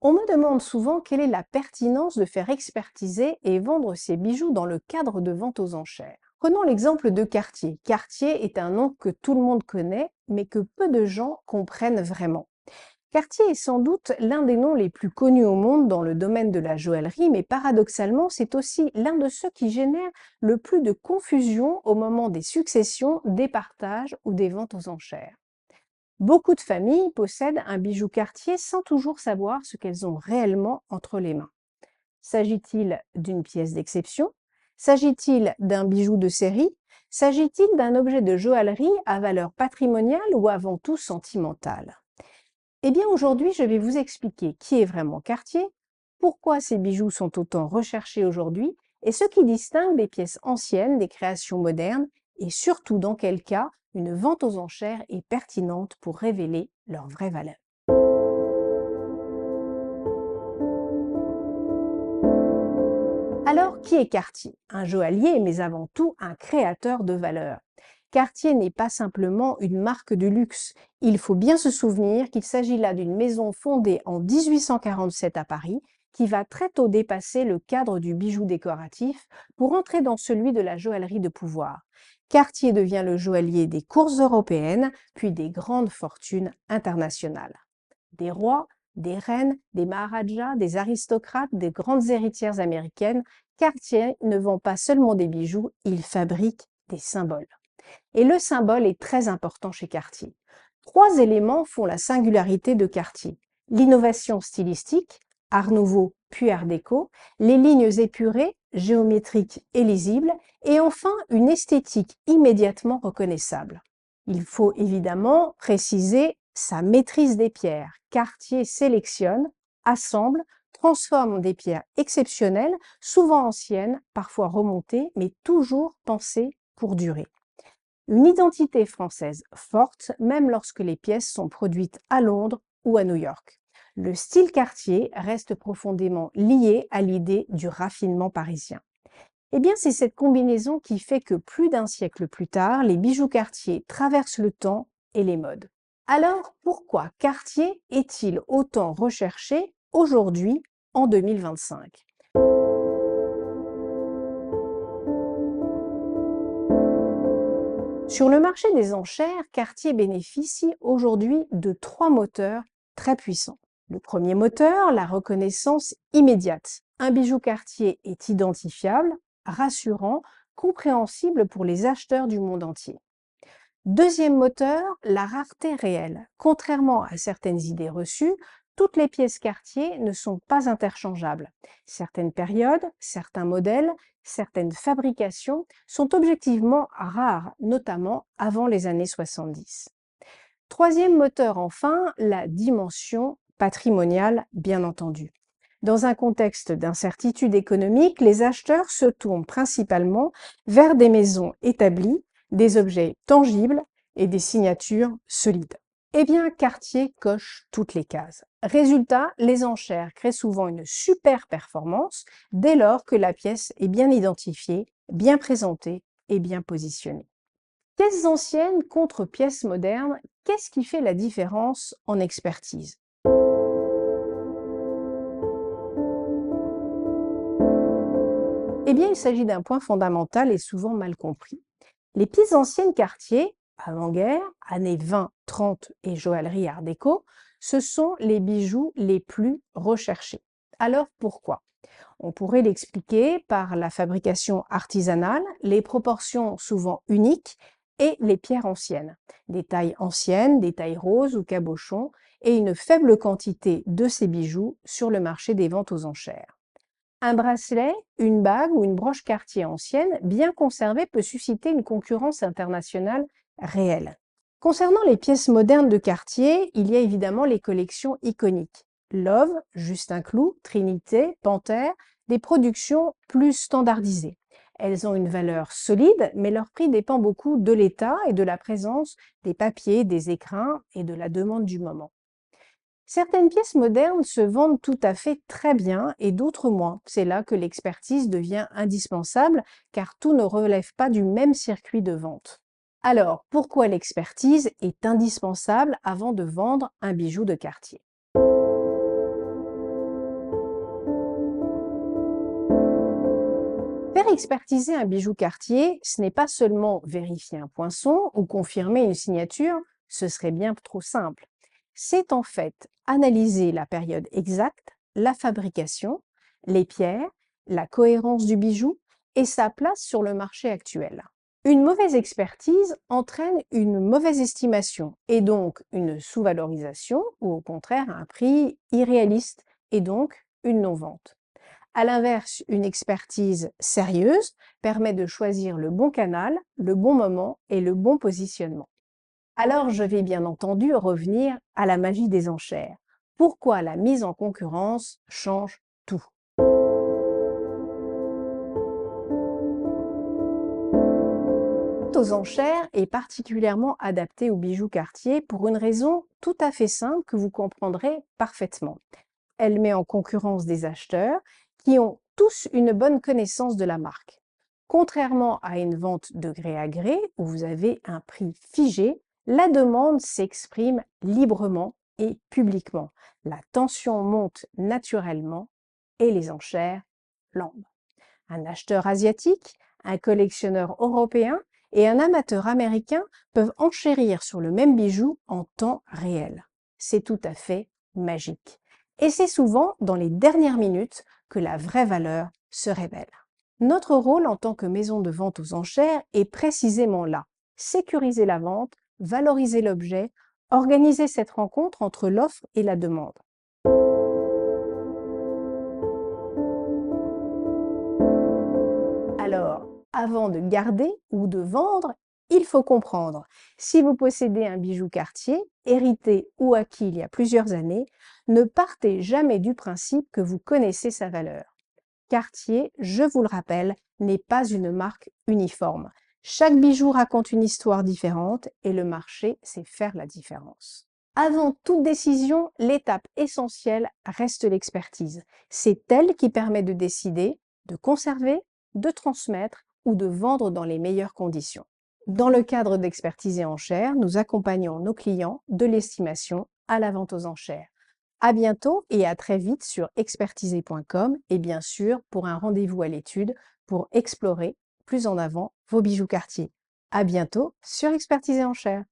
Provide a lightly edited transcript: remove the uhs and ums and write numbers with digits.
On me demande souvent quelle est la pertinence de faire expertiser et vendre ces bijoux dans le cadre de vente aux enchères. Prenons l'exemple de Cartier. Cartier est un nom que tout le monde connaît, mais que peu de gens comprennent vraiment. Cartier est sans doute l'un des noms les plus connus au monde dans le domaine de la joaillerie, mais paradoxalement, c'est aussi l'un de ceux qui génèrent le plus de confusion au moment des successions, des partages ou des ventes aux enchères. Beaucoup de familles possèdent un bijou Cartier sans toujours savoir ce qu'elles ont réellement entre les mains. S'agit-il d'une pièce d'exception? S'agit-il d'un bijou de série? S'agit-il d'un objet de joaillerie à valeur patrimoniale ou avant tout sentimentale? Eh bien aujourd'hui, je vais vous expliquer qui est vraiment Cartier, pourquoi ces bijoux sont autant recherchés aujourd'hui et ce qui distingue des pièces anciennes des créations modernes et surtout dans quel cas une vente aux enchères est pertinente pour révéler leur vraie valeur. Alors, qui est Cartier? Un joaillier, mais avant tout un créateur de valeur. Cartier n'est pas simplement une marque de luxe. Il faut bien se souvenir qu'il s'agit là d'une maison fondée en 1847 à Paris, qui va très tôt dépasser le cadre du bijou décoratif pour entrer dans celui de la joaillerie de pouvoir. Cartier devient le joaillier des cours européennes, puis des grandes fortunes internationales. Des rois, des reines, des maharajas, des aristocrates, des grandes héritières américaines, Cartier ne vend pas seulement des bijoux, il fabrique des symboles. Et le symbole est très important chez Cartier. Trois éléments font la singularité de Cartier. L'innovation stylistique, Art Nouveau puis Art Déco, les lignes épurées, géométriques et lisibles, et enfin une esthétique immédiatement reconnaissable. Il faut évidemment préciser sa maîtrise des pierres. Cartier sélectionne, assemble, transforme des pierres exceptionnelles, souvent anciennes, parfois remontées, mais toujours pensées pour durer. Une identité française forte, même lorsque les pièces sont produites à Londres ou à New York. Le style Cartier reste profondément lié à l'idée du raffinement parisien. Eh bien, c'est cette combinaison qui fait que plus d'un siècle plus tard, les bijoux Cartier traversent le temps et les modes. Alors, pourquoi Cartier est-il autant recherché aujourd'hui, en 2025? Sur le marché des enchères, Cartier bénéficie aujourd'hui de trois moteurs très puissants. Le premier moteur, la reconnaissance immédiate. Un bijou Cartier est identifiable, rassurant, compréhensible pour les acheteurs du monde entier. Deuxième moteur, la rareté réelle. Contrairement à certaines idées reçues, toutes les pièces Cartier ne sont pas interchangeables. Certaines périodes, certains modèles, certaines fabrications sont objectivement rares, notamment avant les années 70. Troisième moteur enfin, la dimension patrimoniale, bien entendu. Dans un contexte d'incertitude économique, les acheteurs se tournent principalement vers des maisons établies, des objets tangibles et des signatures solides. Eh bien, Cartier coche toutes les cases. Résultat, les enchères créent souvent une super performance dès lors que la pièce est bien identifiée, bien présentée et bien positionnée. Pièces anciennes contre pièces modernes, qu'est-ce qui fait la différence en expertise? Eh bien, il s'agit d'un point fondamental et souvent mal compris. Les pièces anciennes Cartier, avant-guerre, années 20, 30 et joaillerie Art déco, ce sont les bijoux les plus recherchés. Alors pourquoi? On pourrait l'expliquer par la fabrication artisanale, les proportions souvent uniques et les pierres anciennes. Des tailles anciennes, des tailles roses ou cabochons et une faible quantité de ces bijoux sur le marché des ventes aux enchères. Un bracelet, une bague ou une broche Cartier ancienne, bien conservée, peut susciter une concurrence internationale réelle. Concernant les pièces modernes de Cartier, il y a évidemment les collections iconiques. Love, Justin Clou, Trinité, Panthère, des productions plus standardisées. Elles ont une valeur solide, mais leur prix dépend beaucoup de l'état et de la présence des papiers, des écrins et de la demande du moment. Certaines pièces modernes se vendent tout à fait très bien et d'autres moins. C'est là que l'expertise devient indispensable car tout ne relève pas du même circuit de vente. Alors, pourquoi l'expertise est indispensable avant de vendre un bijou de Cartier? expertiser un bijou Cartier, ce n'est pas seulement vérifier un poinçon ou confirmer une signature, ce serait bien trop simple. C'est en fait analyser la période exacte, la fabrication, les pierres, la cohérence du bijou et sa place sur le marché actuel. Une mauvaise expertise entraîne une mauvaise estimation et donc une sous-valorisation ou au contraire un prix irréaliste et donc une non-vente. À l'inverse, une expertise sérieuse permet de choisir le bon canal, le bon moment et le bon positionnement. Alors, je vais bien entendu revenir à la magie des enchères. Pourquoi la mise en concurrence change tout? La vente aux enchères est particulièrement adaptée aux bijoux Cartier pour une raison tout à fait simple que vous comprendrez parfaitement. Elle met en concurrence des acheteurs qui ont tous une bonne connaissance de la marque. Contrairement à une vente de gré à gré où vous avez un prix figé, la demande s'exprime librement et publiquement. La tension monte naturellement et les enchères flambent. Un acheteur asiatique, un collectionneur européen et un amateur américain peuvent enchérir sur le même bijou en temps réel. C'est tout à fait magique. Et c'est souvent dans les dernières minutes que la vraie valeur se révèle. Notre rôle en tant que maison de vente aux enchères est précisément là. Sécuriser la vente, valoriser l'objet, organiser cette rencontre entre l'offre et la demande. Alors, avant de garder ou de vendre, il faut comprendre. Si vous possédez un bijou Cartier, hérité ou acquis il y a plusieurs années, ne partez jamais du principe que vous connaissez sa valeur. Cartier, je vous le rappelle, n'est pas une marque uniforme. Chaque bijou raconte une histoire différente et le marché sait faire la différence. Avant toute décision, l'étape essentielle reste l'expertise. C'est elle qui permet de décider de conserver, de transmettre ou de vendre dans les meilleures conditions. Dans le cadre d'Expertise et enchères, nous accompagnons nos clients de l'estimation à la vente aux enchères. À bientôt et à très vite sur expertiser.com et bien sûr pour un rendez-vous à l'étude pour explorer plus en avant vos bijoux Cartier. À bientôt sur Expertise et enchères.